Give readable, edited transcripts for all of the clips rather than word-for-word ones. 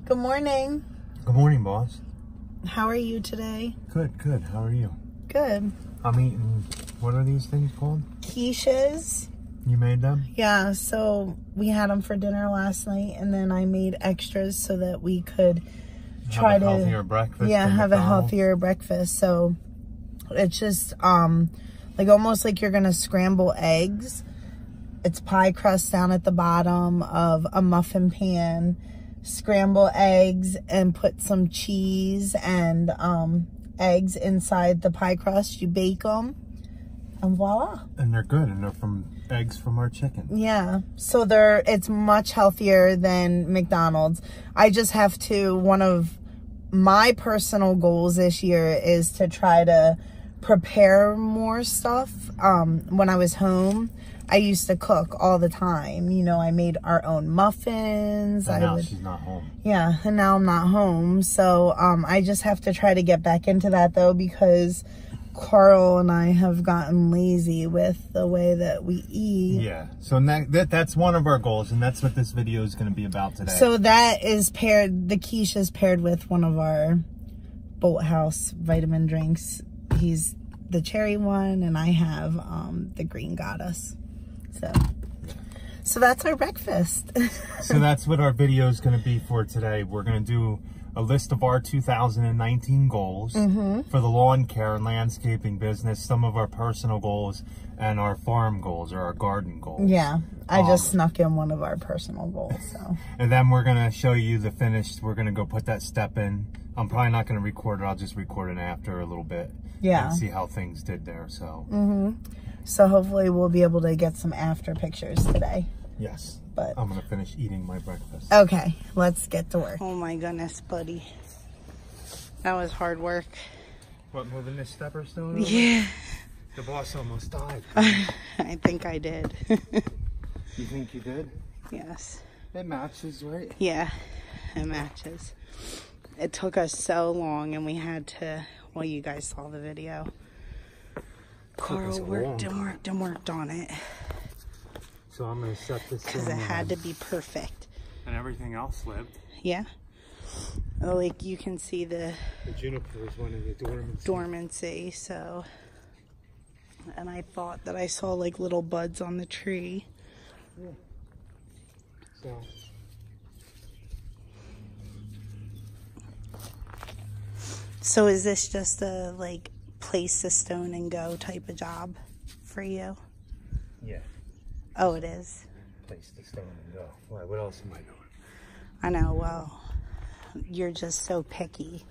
Good morning. Good morning, boss. How are you today? Good, good. How are you? Good. I'm eating, what are these things called? Quiches. You made them? Yeah, so we had them for dinner last night, and then I made extras so that we could try have a healthier breakfast. Yeah, have a McDonald's. healthier breakfast. So it's just like almost like you're gonna scramble eggs. It's pie crust down at the bottom of a muffin pan. Scramble eggs and put some cheese and eggs inside the pie crust. You bake them, and voila. And they're good, and they're from eggs from our chicken. Yeah, so it's much healthier than McDonald's. I just have to, one of my personal goals this year is to try to prepare more stuff. When I was home, I used to cook all the time. You know, I made our own muffins. And now she's not home. Yeah, and now I'm not home. So I just have to try to get back into that, though, because Carl and I have gotten lazy with the way that we eat. Yeah, so that's one of our goals, and that's what this video is going to be about today. So that is paired, the quiche is paired with one of our Bolt House vitamin drinks. He's the cherry one, and I have the Green Goddess. So that's our breakfast. So that's what our video is going to be for today. We're going to do a list of our 2019 goals for the lawn care and landscaping business, some of our personal goals, and our farm goals or our garden goals. Yeah, I just snuck in one of our personal goals. So. And then we're going to show you the finished. We're going to go put that step in. I'm probably not going to record it. I'll just record it after a little bit. Yeah. And see how things did there. So. So hopefully we'll be able to get some after pictures today. Yes. But I'm going to finish eating my breakfast. Okay, let's get to work. Oh my goodness, buddy. That was hard work. What, moving this stepper stone? Yeah. The boss almost died. I think I did. You think you did? Yes. It matches, right? Yeah, it matches. It took us so long, and we had to, well, you guys saw the video. Carl worked and worked and worked on it. So I'm going to set this because it had to be perfect. And everything else lived. Yeah. Like you can see the juniper is one of the dormancy. So, and I thought that I saw like little buds on the tree. Yeah. So is this just a like place the stone and go type of job for you? Yeah. Oh, it is. Place the stone and go. Why? What else am I doing? I know. Well, you're just so picky.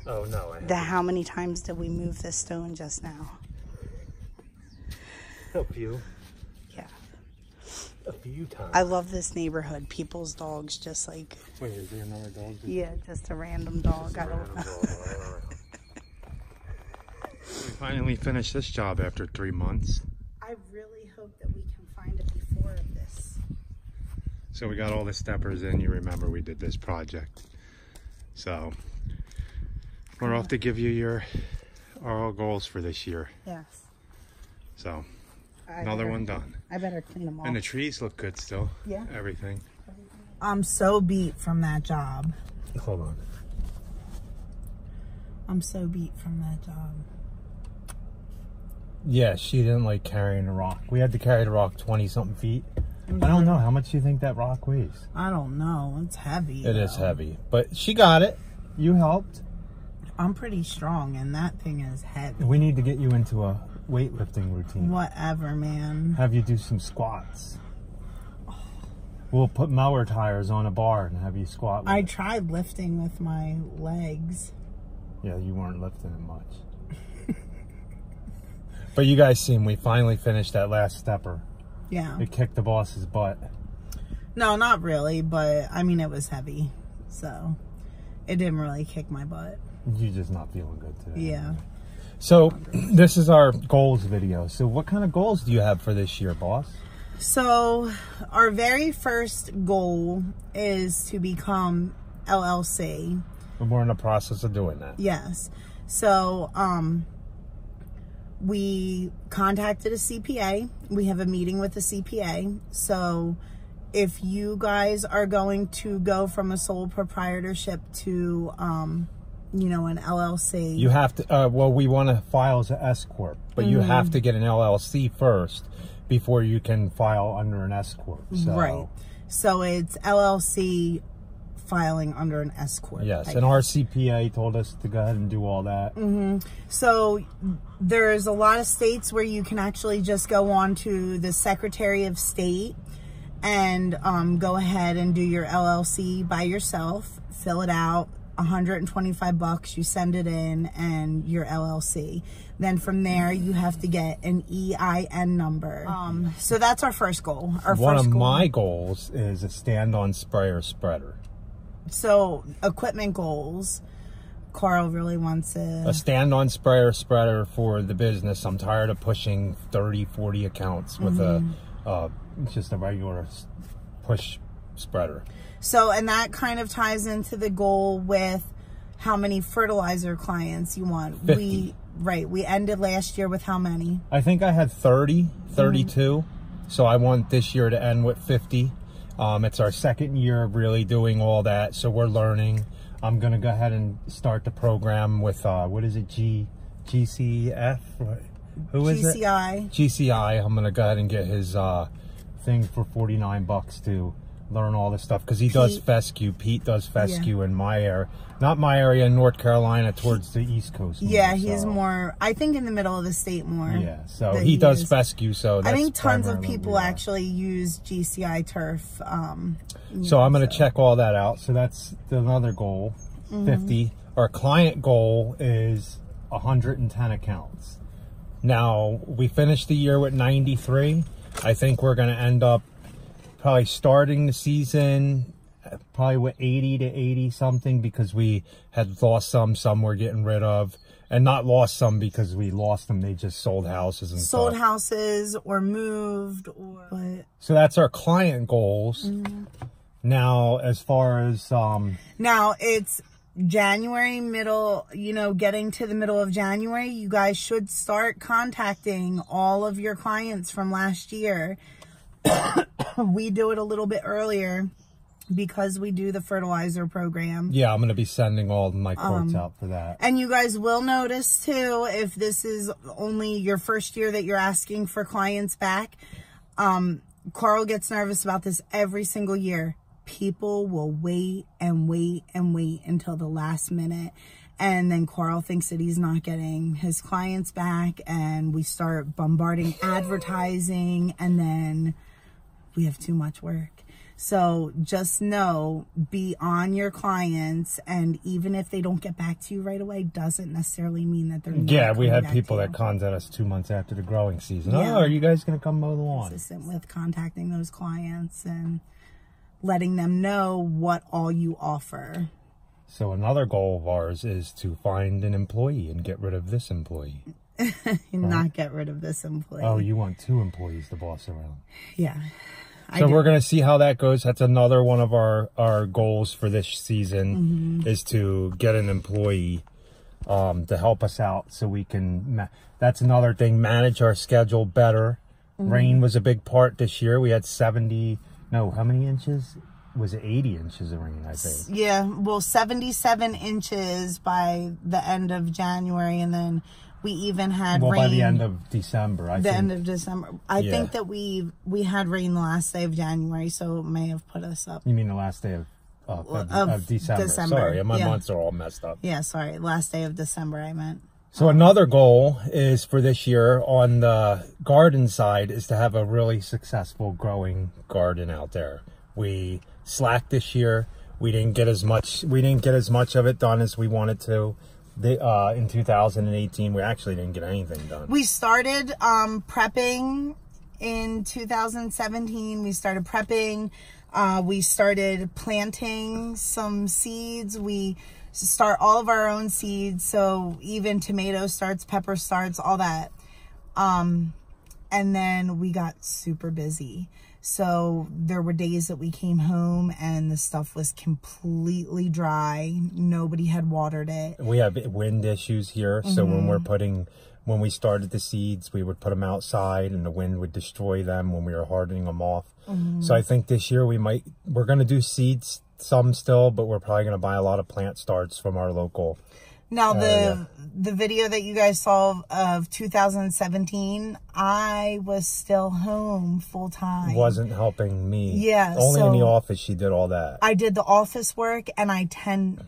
Oh no! How many times did we move this stone just now? A few. Yeah. A few times. I love this neighborhood. People's dogs just like. Wait, is there another dog? Yeah, just a random dog. I don't know. We finally finished this job after 3 months. I really hope that we can find a before of this. So we got all the steppers in. You remember we did this project. So we're off to give you our goals for this year. Yes. So another one done. I better clean them all. And the trees look good still. Yeah. Everything. I'm so beat from that job. Hold on. I'm so beat from that job. Yeah, she didn't like carrying the rock. We had to carry the rock 20-something feet. I don't know. How much do you think that rock weighs? I don't know. It's heavy. It is heavy. But she got it. You helped. I'm pretty strong, and that thing is heavy. We need to get you into a weightlifting routine. Whatever, man. Have you do some squats. We'll put mower tires on a bar and have you squat with I it. tried lifting with my legs. Yeah, you weren't lifting it much. But you guys seen, we finally finished that last stepper. Yeah. It kicked the boss's butt. No, not really, but I mean, it was heavy. So it didn't really kick my butt. You're just not feeling good today. Yeah. So this is our goals video. So what kind of goals do you have for this year, boss? So our very first goal is to become LLC. And we're in the process of doing that. Yes. So, we contacted a CPA. We have a meeting with a CPA. So if you guys are going to go from a sole proprietorship to, you know, an LLC. You have to, well, we want to file as an S Corp, but you have to get an LLC first before you can file under an S Corp. So. Right. So it's LLC filing under an S Corp. Yes, and our CPA told us to go ahead and do all that. So there's a lot of states where you can actually just go on to the Secretary of State and go ahead and do your LLC by yourself, fill it out, $125, you send it in, and your LLC. Then from there, you have to get an EIN number. So that's our first goal. One of my goals is a stand-on sprayer spreader. So equipment goals, Carl really wants a stand-on sprayer spreader for the business. I'm tired of pushing 30, 40 accounts with just a regular push spreader. So, and that kind of ties into the goal with how many fertilizer clients you want. 50. We ended last year with how many? I think I had 30, 32. So I want this year to end with 50. It's our second year of really doing all that, so we're learning. I'm going to go ahead and start the program with, what is it, GCF? Who is it? GCI. GCI. I'm going to go ahead and get his thing for $49 to learn all this stuff, because he does fescue. Pete does fescue in my area. Not my area, in North Carolina, towards the East Coast. Yeah, he's more, I think, in the middle of the state more. Yeah, so he does fescue, so that's I think tons of people actually use GCI turf. So I'm going to check all that out. So that's another goal, 50. Our client goal is 110 accounts. Now, we finished the year with 93. I think we're going to end up probably starting the season probably with 80 to 80 something, because we had lost some we're getting rid of, and not lost some because we lost them, they just sold houses and sold stuff. Houses or moved, or so that's our client goals. Now, as far as now it's January, middle, you know, getting to the middle of January, you guys should start contacting all of your clients from last year. We do it a little bit earlier because we do the fertilizer program. Yeah, I'm going to be sending all my quotes out for that. And you guys will notice too, if this is only your first year that you're asking for clients back, Carl gets nervous about this every single year. People will wait and wait and wait until the last minute. And then Carl thinks that he's not getting his clients back, and we start bombarding advertising, and then we have too much work. So just know, be on your clients, and even if they don't get back to you right away, doesn't necessarily mean that they're not. Yeah, we had people that contact us 2 months after the growing season. Yeah. Oh, are you guys going to come mow the lawn? Consistent with contacting those clients and letting them know what all you offer. So another goal of ours is to find an employee and get rid of this employee. Not get rid of this employee. Oh, you want 2 employees to boss around. Yeah. So we're going to see how that goes. That's another one of our goals for this season, is to get an employee to help us out, so we can, that's another thing, manage our schedule better. Rain was a big part this year. We had how many inches? Was it 80 inches of rain, I think? Yeah, well, 77 inches by the end of January, and then we even had rain. By the end of December, I think. End of December. I think that we had rain the last day of January, so it may have put us up. You mean the last day of December? Sorry, my months are all messed up. Yeah, sorry. Last day of December, I meant. So another goal is for this year on the garden side is to have a really successful growing garden out there. We slacked this year. We didn't get as much of it done as we wanted to. In 2018, we actually didn't get anything done. We started prepping in 2017. We started prepping. We started planting some seeds. We start all of our own seeds. So even tomato starts, pepper starts, all that. And then we got super busy. So there were days that we came home and the stuff was completely dry. Nobody had watered it. We have wind issues here. So when when we started the seeds, we would put them outside and the wind would destroy them when we were hardening them off. So I think this year we're going to do seeds some still, but we're probably going to buy a lot of plant starts from our local. Now, the video that you guys saw of 2017, I was still home full time. Wasn't helping me. Yeah. Only in the office she did all that. I did the office work, and I tend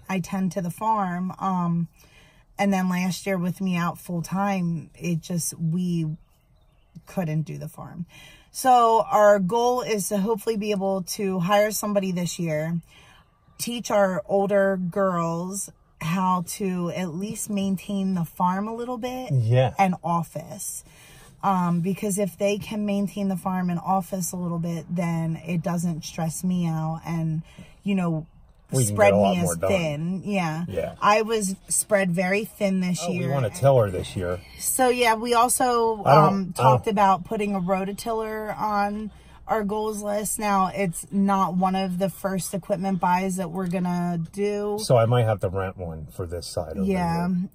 to the farm. And then last year with me out full time, we couldn't do the farm. So our goal is to hopefully be able to hire somebody this year, teach our older girls how to at least maintain the farm a little bit, and office. Because if they can maintain the farm and office a little bit, then it doesn't stress me out and, you know, spread me as thin. Yeah. I was spread very thin this year. We want a tiller this year. So yeah, we also talked about putting a rototiller on our goals list. Now, it's not one of the first equipment buys that we're gonna do. So I might have to rent one for this side of it.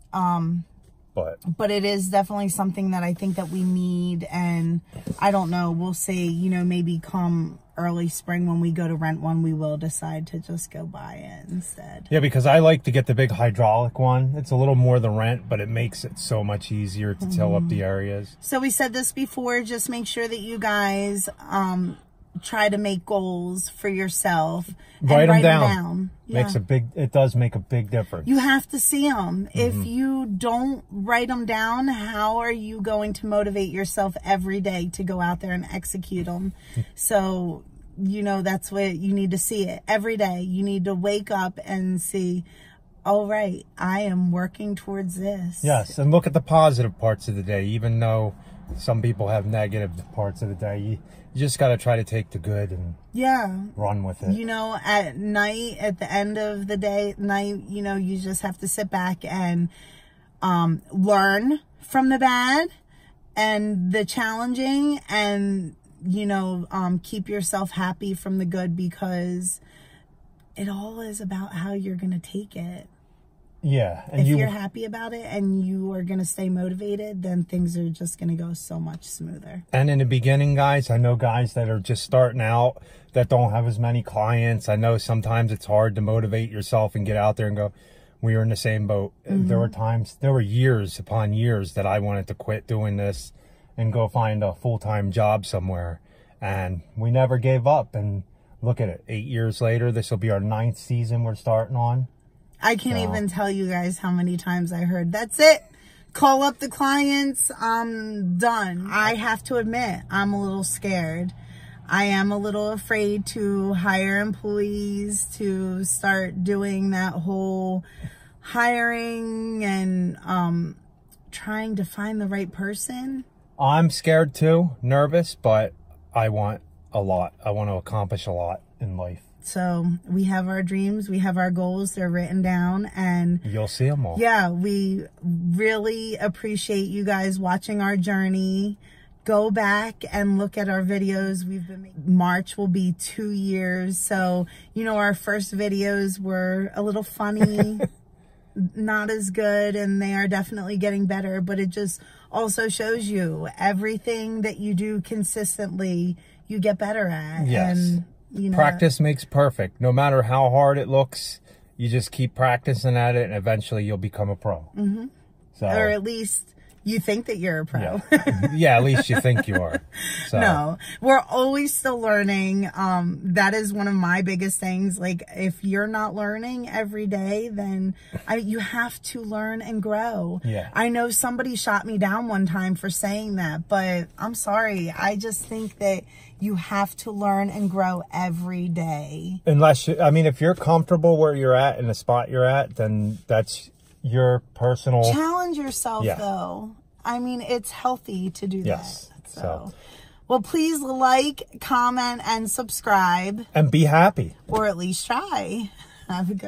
But it is definitely something that I think that we need, and I don't know, we'll see, you know, maybe come early spring when we go to rent one, we will decide to just go buy it instead. Yeah, because I like to get the big hydraulic one. It's a little more than rent, but it makes it so much easier to till up the areas. So we said this before, just make sure that you guys try to make goals for yourself. Write them down. Yeah. It does make a big difference. You have to see them. If you don't write them down, how are you going to motivate yourself every day to go out there and execute them? So, you know, that's what you need to see it every day. You need to wake up and see, all right, I am working towards this. Yes, and look at the positive parts of the day, even though some people have negative parts of the day. You just got to try to take the good and run with it. You know, at night, at the end of the day, you know, you just have to sit back and learn from the bad and the challenging, and, you know, keep yourself happy from the good, because it all is about how you're going to take it. Yeah. And if you're happy about it and you are going to stay motivated, then things are just going to go so much smoother. And in the beginning, guys, I know guys that are just starting out that don't have as many clients. I know sometimes it's hard to motivate yourself and get out there and go, we were in the same boat. There were years upon years that I wanted to quit doing this and go find a full-time job somewhere. And we never gave up. And look at it, 8 years later, this will be our 9th season we're starting on. I can't even tell you guys how many times I heard, that's it, call up the clients, I'm done. I have to admit, I'm a little scared. I am a little afraid to hire employees, to start doing that whole hiring and trying to find the right person. I'm scared too, nervous, but I want a lot. I want to accomplish a lot in life. So we have our dreams, we have our goals, they're written down, and you'll see them all. Yeah, we really appreciate you guys watching our journey. Go back and look at our videos we've been making. March will be 2 years. So, you know, our first videos were a little funny, not as good, and they are definitely getting better, but it just also shows you everything that you do consistently, you get better at. Yes. And, you know, practice makes perfect. No matter how hard it looks, you just keep practicing at it, and eventually you'll become a pro. So, or at least you think that you're a pro. Yeah, at least you think you are. So. No, we're always still learning. That is one of my biggest things. Like, if you're not learning every day, then you have to learn and grow. Yeah. I know somebody shot me down one time for saying that, but I'm sorry. I just think that you have to learn and grow every day. Unless I mean, if you're comfortable where you're at in the spot you're at, then that's your personal. Challenge yourself, though. I mean, it's healthy to do that. So, well, please like, comment, and subscribe. And be happy. Or at least try. Have a good